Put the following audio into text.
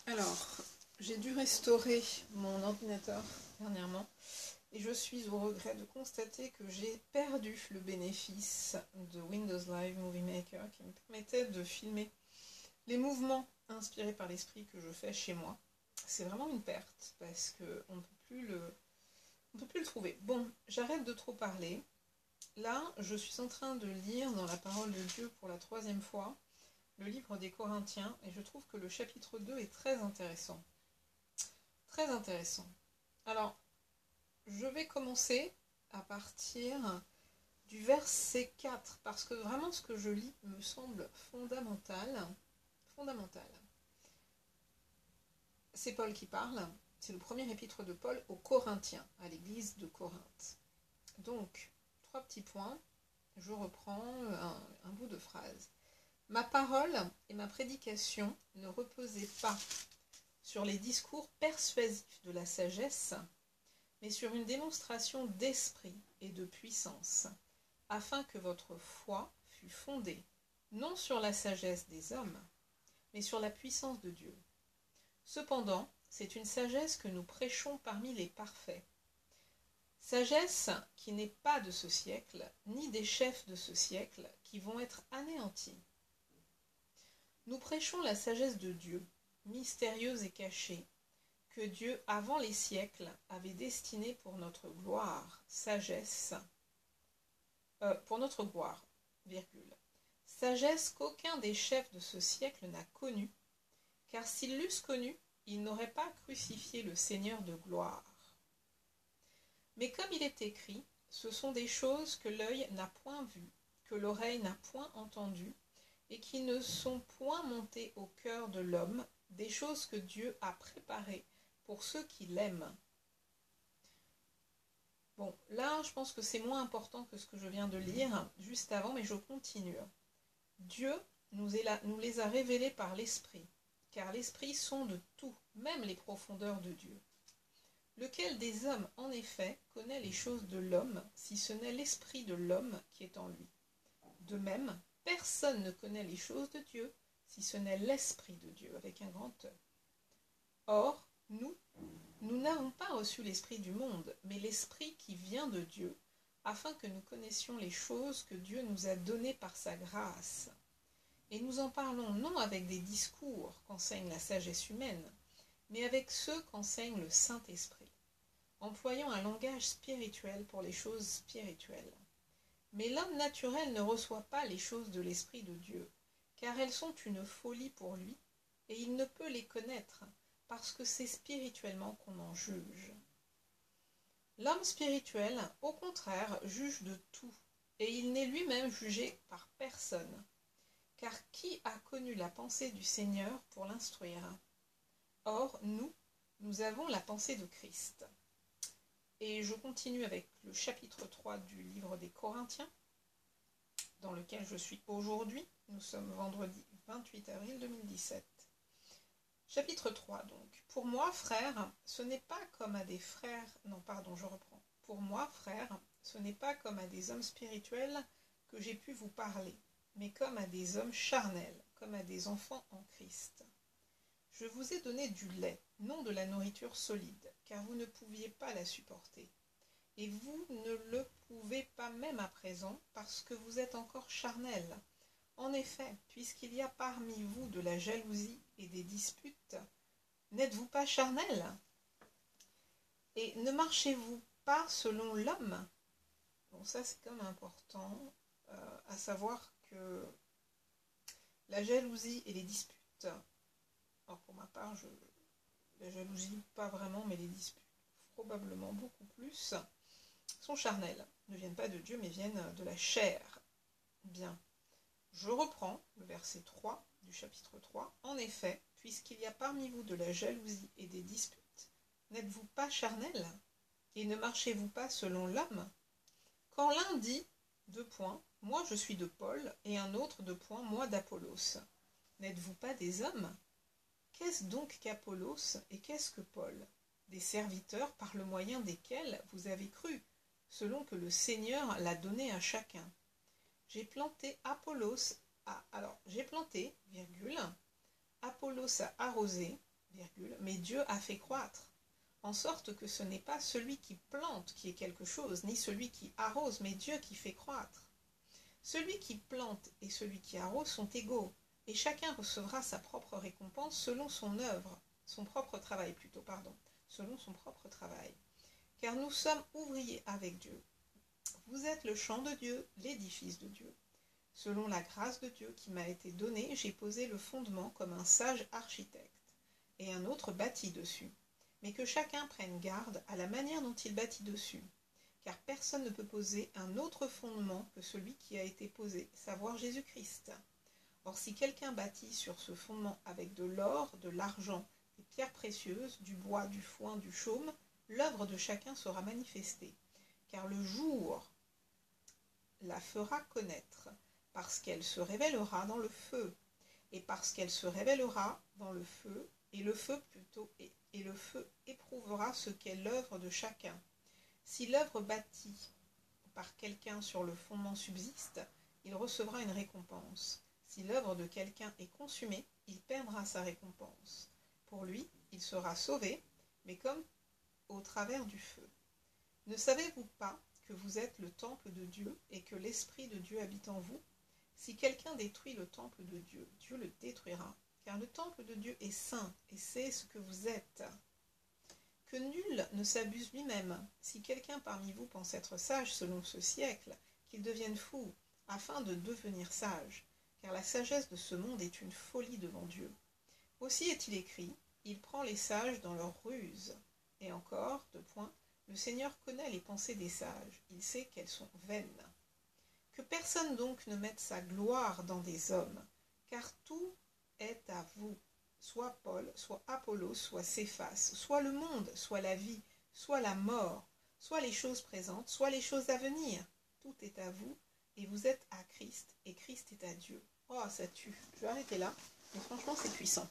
Alors, j'ai dû restaurer mon ordinateur dernièrement et je suis au regret de constater que j'ai perdu le bénéfice de Windows Live Movie Maker qui me permettait de filmer les mouvements inspirés par l'esprit que je fais chez moi. C'est vraiment une perte parce qu'on ne peut plus le trouver. Bon, j'arrête de trop parler. Là, je suis en train de lire dans la parole de Dieu pour la 3e fois le livre des Corinthiens et je trouve que le chapitre 2 est très intéressant. Très intéressant. Alors, je vais commencer à partir du verset 4 parce que vraiment ce que je lis me semble fondamental. Fondamental. C'est Paul qui parle. C'est le premier épître de Paul aux Corinthiens, à l'église de Corinthe. Donc, 3 petits points. Je reprends un bout de phrase. Ma parole et ma prédication ne reposaient pas sur les discours persuasifs de la sagesse, mais sur une démonstration d'esprit et de puissance, afin que votre foi fût fondée, non sur la sagesse des hommes, mais sur la puissance de Dieu. Cependant, c'est une sagesse que nous prêchons parmi les parfaits. Sagesse qui n'est pas de ce siècle, ni des chefs de ce siècle, qui vont être anéantis. Nous prêchons la sagesse de Dieu, mystérieuse et cachée, que Dieu, avant les siècles, avait destinée pour notre gloire, pour notre gloire, virgule. Sagesse qu'aucun des chefs de ce siècle n'a connue, car s'ils l'eussent connue, ils n'auraient pas crucifié le Seigneur de gloire. Mais comme il est écrit, ce sont des choses que l'œil n'a point vues, que l'oreille n'a point entendues, et qui ne sont point montées au cœur de l'homme, des choses que Dieu a préparées pour ceux qui l'aiment. Bon, là, je pense que c'est moins important que ce que je viens de lire juste avant, mais je continue. Dieu nous les a révélés par l'Esprit, car l'Esprit sonde tout, même les profondeurs de Dieu. Lequel des hommes, en effet, connaît les choses de l'homme, si ce n'est l'Esprit de l'homme qui est en lui? De même, personne ne connaît les choses de Dieu, si ce n'est l'Esprit de Dieu, avec un grand E. Or, nous n'avons pas reçu l'Esprit du monde, mais l'Esprit qui vient de Dieu, afin que nous connaissions les choses que Dieu nous a données par sa grâce. Et nous en parlons non avec des discours qu'enseigne la sagesse humaine, mais avec ceux qu'enseigne le Saint-Esprit, employant un langage spirituel pour les choses spirituelles. Mais l'homme naturel ne reçoit pas les choses de l'Esprit de Dieu, car elles sont une folie pour lui, et il ne peut les connaître, parce que c'est spirituellement qu'on en juge. L'homme spirituel, au contraire, juge de tout, et il n'est lui-même jugé par personne. Car qui a connu la pensée du Seigneur pour l'instruire? Or, nous avons la pensée de Christ. Et je continue avec le chapitre 3 du livre des Corinthiens, dans lequel je suis aujourd'hui. Nous sommes vendredi 28 avril 2017. Chapitre 3 donc. Pour moi, frères, ce n'est pas comme à des frères... Non, pardon, je reprends. Pour moi, frères, ce n'est pas comme à des hommes spirituels que j'ai pu vous parler, mais comme à des hommes charnels, comme à des enfants en Christ. Je vous ai donné du lait, non de la nourriture solide, car vous ne pouviez pas la supporter. Et vous ne le pouvez pas même à présent, parce que vous êtes encore charnels. En effet, puisqu'il y a parmi vous de la jalousie et des disputes, n'êtes-vous pas charnels? Et ne marchez-vous pas selon l'homme? Bon, ça c'est quand même important, à savoir que la jalousie et les disputes, alors pour ma part, la jalousie pas vraiment, mais les disputes probablement beaucoup plus, sont charnels, ne viennent pas de Dieu, mais viennent de la chair. Bien. Je reprends le verset 3 du chapitre 3. En effet, puisqu'il y a parmi vous de la jalousie et des disputes, n'êtes-vous pas charnels? Et ne marchez-vous pas selon l'homme? Quand l'un dit, moi je suis de Paul, et un autre, moi d'Apollos, n'êtes-vous pas des hommes? Qu'est-ce donc qu'Apollos et qu'est-ce que Paul? Des serviteurs par le moyen desquels vous avez cru, selon que le Seigneur l'a donné à chacun. J'ai planté, Apollos a arrosé, mais Dieu a fait croître, en sorte que ce n'est pas celui qui plante qui est quelque chose, ni celui qui arrose, mais Dieu qui fait croître. Celui qui plante et celui qui arrose sont égaux, et chacun recevra sa propre récompense selon son œuvre, son propre travail plutôt, selon son propre travail. Car nous sommes ouvriers avec Dieu. Vous êtes le champ de Dieu, l'édifice de Dieu. Selon la grâce de Dieu qui m'a été donnée, j'ai posé le fondement comme un sage architecte, et un autre bâtit dessus. Mais que chacun prenne garde à la manière dont il bâtit dessus, car personne ne peut poser un autre fondement que celui qui a été posé, savoir Jésus-Christ. Or, si quelqu'un bâtit sur ce fondement avec de l'or, de l'argent, des pierres précieuses, du bois, du foin, du chaume, l'œuvre de chacun sera manifestée, car le jour la fera connaître, parce qu'elle se révélera dans le feu, et parce qu'elle se révélera dans le feu, et le feu éprouvera ce qu'est l'œuvre de chacun. Si l'œuvre bâtie par quelqu'un sur le fondement subsiste, il recevra une récompense. Si l'œuvre de quelqu'un est consumée, il perdra sa récompense. Pour lui, il sera sauvé, mais comme au travers du feu. Ne savez-vous pas que vous êtes le temple de Dieu et que l'Esprit de Dieu habite en vous? Si quelqu'un détruit le temple de Dieu, Dieu le détruira, car le temple de Dieu est saint, et c'est ce que vous êtes. Que nul ne s'abuse lui-même. Si quelqu'un parmi vous pense être sage selon ce siècle, qu'il devienne fou, afin de devenir sage, car la sagesse de ce monde est une folie devant Dieu. Aussi est-il écrit, il prend les sages dans leur ruse. Et encore, le Seigneur connaît les pensées des sages, il sait qu'elles sont vaines. Que personne donc ne mette sa gloire dans des hommes, car tout est à vous, soit Paul, soit Apollos, soit Céphas, soit le monde, soit la vie, soit la mort, soit les choses présentes, soit les choses à venir. Tout est à vous, et vous êtes à Christ, et Christ est à Dieu. Oh, ça tue. Je vais arrêter là, mais franchement, c'est puissant.